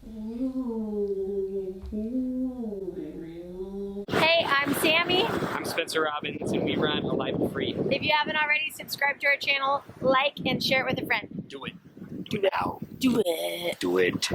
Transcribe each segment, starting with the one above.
Hey, I'm Sammy. I'm Spencer Robbins, and we run A Life of Free. If you haven't already, subscribe to our channel, like, and share it with a friend. Do it. Do it now. Do it. Do it.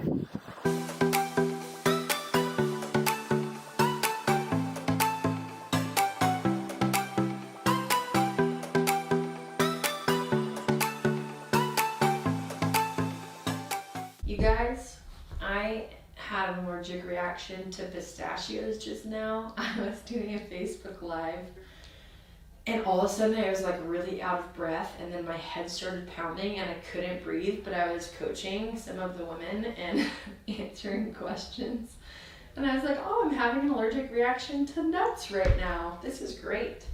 You guys, I had an allergic reaction to pistachios just now. I was doing a Facebook Live and all of a sudden I was like really out of breath and then my head started pounding and I couldn't breathe, but I was coaching some of the women and answering questions. And I was like, oh, I'm having an allergic reaction to nuts right now. This is great.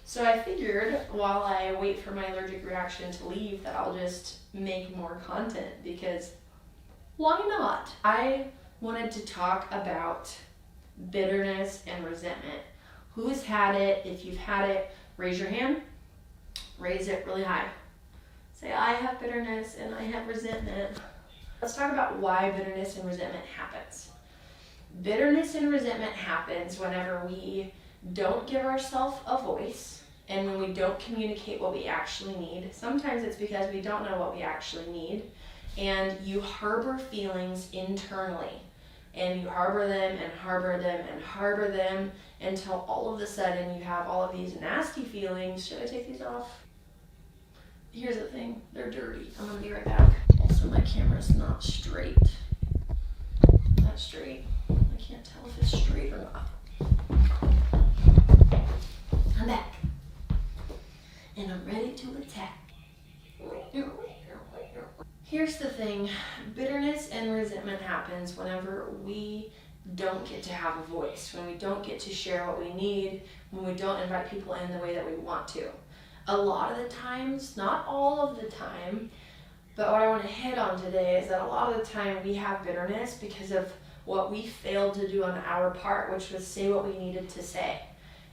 So I figured while I wait for my allergic reaction to leave that I'll just make more content because why not? I wanted to talk about bitterness and resentment. Who's had it? If you've had it, raise your hand. Raise it really high. Say, I have bitterness and I have resentment. Let's talk about why bitterness and resentment happens. Bitterness and resentment happens whenever we don't give ourselves a voice and when we don't communicate what we actually need. Sometimes it's because we don't know what we actually need. And you harbor feelings internally and you harbor them and harbor them and harbor them until all of a sudden you have all of these nasty feelings. Should I take these off? Here's the thing, they're dirty. I'm gonna be right back. Also, my camera's not straight. Not straight. I can't tell if it's straight or not. I'm back. And I'm ready to attack. Here's the thing, bitterness and resentment happens whenever we don't get to have a voice, when we don't get to share what we need, when we don't invite people in the way that we want to. A lot of the times, not all of the time, but what I want to hit on today is that a lot of the time we have bitterness because of what we failed to do on our part, which was say what we needed to say.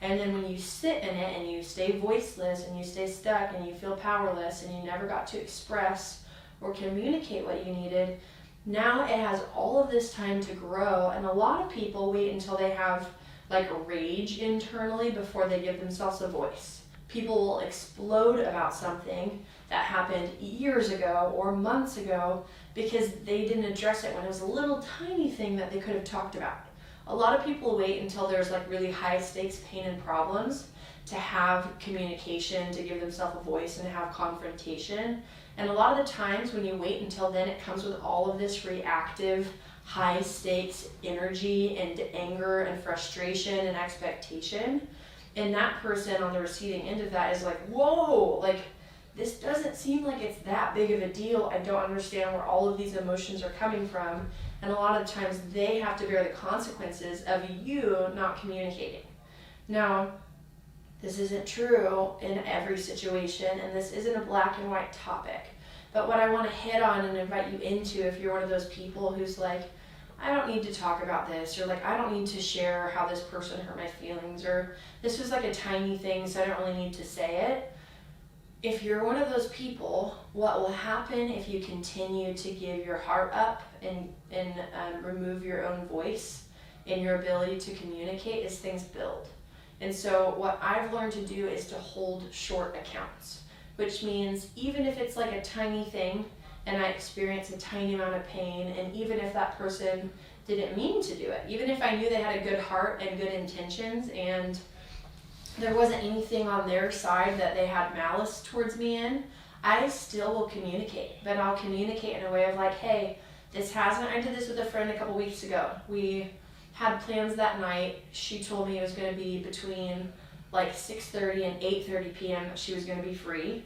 And then when you sit in it and you stay voiceless and you stay stuck and you feel powerless and you never got to express or communicate what you needed, now it has all of this time to grow, and a lot of people wait until they have like rage internally before they give themselves a voice. People will explode about something that happened years ago or months ago because they didn't address it when it was a little tiny thing that they could have talked about. A lot of people wait until there's like really high stakes pain and problems to have communication, to give themselves a voice and have confrontation. And a lot of the times when you wait until then, it comes with all of this reactive, high stakes energy and anger and frustration and expectation. And that person on the receiving end of that is like, whoa, like this doesn't seem like it's that big of a deal. I don't understand where all of these emotions are coming from. And a lot of times they have to bear the consequences of you not communicating. Now, this isn't true in every situation, and this isn't a black and white topic. But what I want to hit on and invite you into, if you're one of those people who's like, I don't need to talk about this, or like, I don't need to share how this person hurt my feelings, or this was like a tiny thing, so I don't really need to say it. If you're one of those people, what will happen if you continue to give your heart up and remove your own voice in your ability to communicate is things build. And so what I've learned to do is to hold short accounts, which means even if it's like a tiny thing and I experience a tiny amount of pain, and even if that person didn't mean to do it, even if I knew they had a good heart and good intentions and there wasn't anything on their side that they had malice towards me in, I still will communicate. But I'll communicate in a way of like, hey, I did this with a friend a couple weeks ago. We had plans that night. She told me it was going to be between like 6:30 and 8:30 p.m. that she was going to be free.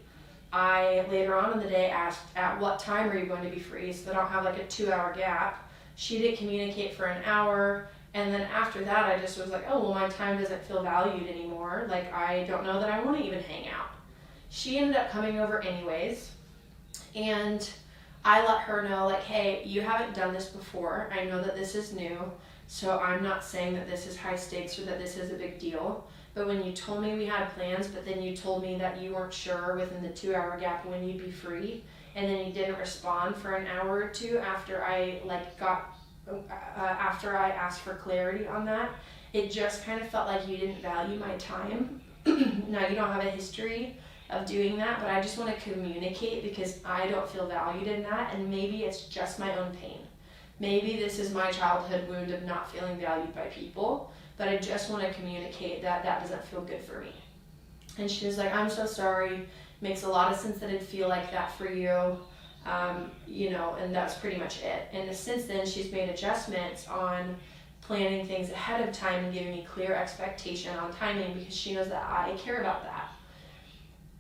I later on in the day asked, at what time are you going to be free, so that I don't have like a 2-hour gap. She didn't communicate for an hour, and then after that I just was like, oh, well, my time doesn't feel valued anymore. Like, I don't know that I want to even hang out. She ended up coming over anyways, and I let her know, like, hey, you haven't done this before. I know that this is new, so I'm not saying that this is high stakes or that this is a big deal. But when you told me we had plans, but then you told me that you weren't sure within the 2-hour gap when you'd be free, and then you didn't respond for an hour or two after I got after I asked for clarity on that, it just kind of felt like you didn't value my time. Now, you don't have a history of doing that, but I just want to communicate because I don't feel valued in that, and maybe it's just my own pain. Maybe this is my childhood wound of not feeling valued by people, but I just want to communicate that that doesn't feel good for me. And she was like, I'm so sorry. Makes a lot of sense that it'd feel like that for you. And that's pretty much it. And since then, she's made adjustments on planning things ahead of time and giving me clear expectation on timing because she knows that I care about that.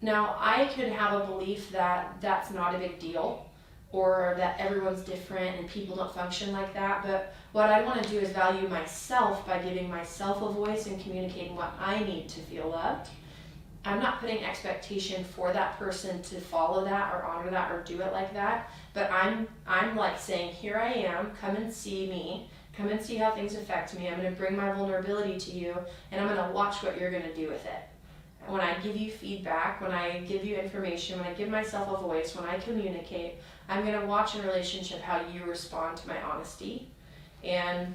Now, I could have a belief that that's not a big deal or that everyone's different and people don't function like that, but what I want to do is value myself by giving myself a voice and communicating what I need to feel loved. I'm not putting expectation for that person to follow that or honor that or do it like that, but I'm like saying, here I am, come and see me, come and see how things affect me. I'm going to bring my vulnerability to you, and I'm going to watch what you're going to do with it. When I give you feedback, when I give you information, when I give myself a voice, when I communicate, I'm going to watch in relationship how you respond to my honesty. And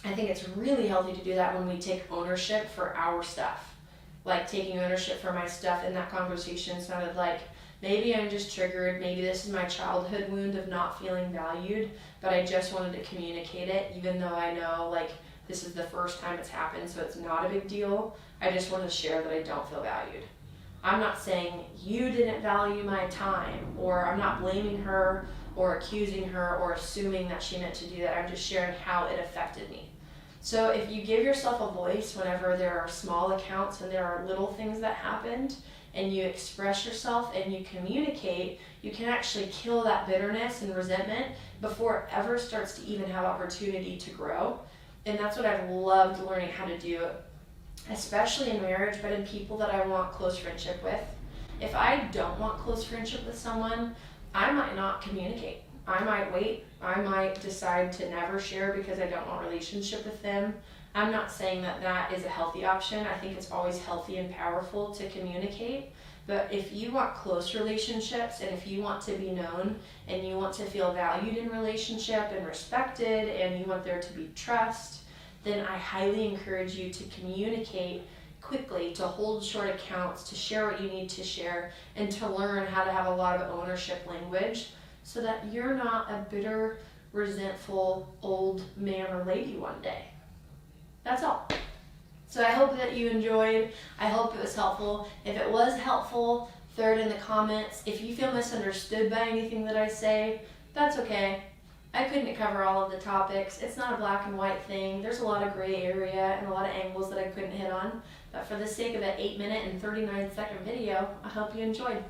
I think it's really healthy to do that when we take ownership for our stuff. Like taking ownership for my stuff in that conversation sounded like maybe I'm just triggered, maybe this is my childhood wound of not feeling valued, but I just wanted to communicate it even though I know like this is the first time it's happened, so it's not a big deal. I just want to share that I don't feel valued. I'm not saying you didn't value my time, or I'm not blaming her or accusing her or assuming that she meant to do that. I'm just sharing how it affected me. So if you give yourself a voice whenever there are small accounts and there are little things that happened, and you express yourself and you communicate, you can actually kill that bitterness and resentment before it ever starts to even have opportunity to grow. And that's what I've loved learning how to do, especially in marriage, but in people that I want close friendship with. If I don't want close friendship with someone, I might not communicate. I might wait. I might decide to never share because I don't want a relationship with them. I'm not saying that that is a healthy option. I think it's always healthy and powerful to communicate. But if you want close relationships and if you want to be known and you want to feel valued in relationship and respected and you want there to be trust, then I highly encourage you to communicate quickly, to hold short accounts, to share what you need to share, and to learn how to have a lot of ownership language so that you're not a bitter, resentful old man or lady one day. That's all. So I hope that you enjoyed. I hope it was helpful. If it was helpful, throw it in the comments. If you feel misunderstood by anything that I say, that's okay. I couldn't cover all of the topics. It's not a black and white thing. There's a lot of gray area and a lot of angles that I couldn't hit on. But for the sake of an 8-minute and 39-second video, I hope you enjoyed.